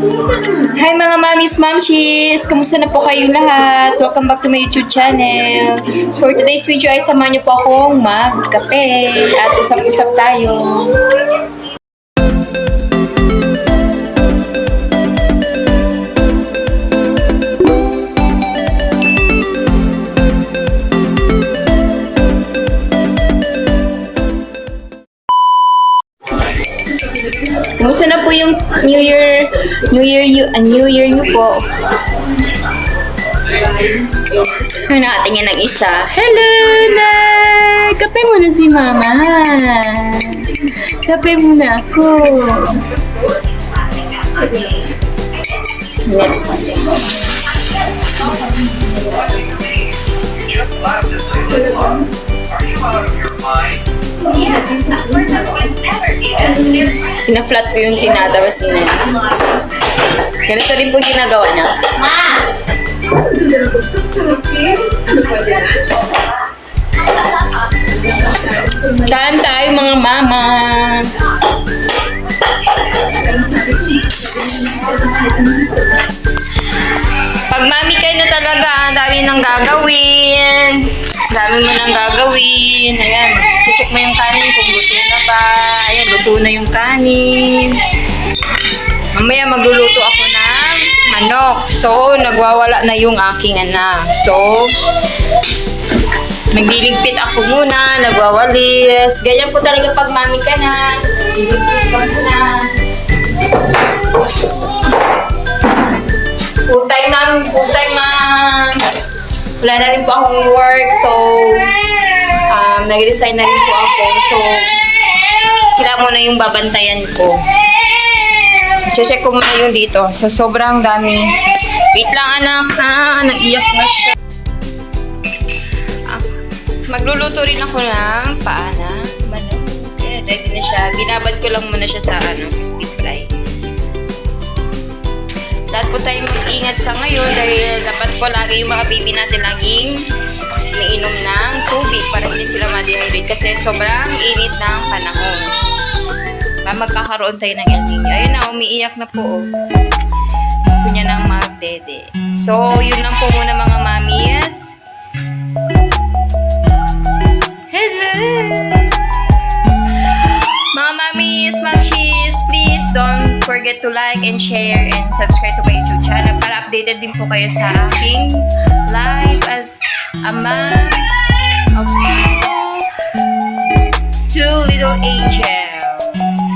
Hi mga mamis, mamshis! Kamusta na po kayo lahat? Welcome back to my YouTube channel. For today's video ay samahan niyo po akong magkape at usap-usap tayo. Kumusta na po yung New Year niyo po? Ano natin yan ng isa? Hello, Nay! Kape muna si Mama. Kape muna ako. Yes. Just laughed at this loss. Are you out of your mind? Yes, a person would never do that to their friends. Ina-flat ko yung tinatawas niya. Ganito din po ginagawa niya. Kain tayo mga mama. Pag mami kayo na talaga, ang dami nang gagawin. Dami mo nang gagawin. Ayan, check mo yung kanin kung luto na ba. Ayan, luto na yung kanin. Mamaya magluluto ako ng manok. So, nagwawala na yung aking anak. So, nagliligpit ako muna, nagwawalis. Ganyan po talaga pag mami ka na. Nagliligpit ka muna. Full time ma'am. Wala na rin po akong work. So, nag-resign na rin po ako. So, sila muna yung babantayan ko. Check ko muna yung dito. So, sobrang dami. Wait lang anak ha. Naiyak na siya. Magluluto rin ako ng paana. Okay, ready na siya. Binabad ko lang muna siya sa crispy fry. Lahat po tayo mag-ingat sa ngayon dahil dapat po lagi yung mga baby natin laging umiinom ng tubig para hindi sila ma-dehydrate kasi sobrang init ng panahon. Magkakaroon tayo ng El Niño. Ayun na, umiiyak na po. Gusto niya nang magdede. So, yun lang po muna mga mamis. Hello! Mga mamis, mamshis, please don't forget to like and share and subscribe to my YouTube channel para updated din po kayo sa aking live as a mom of two little angels.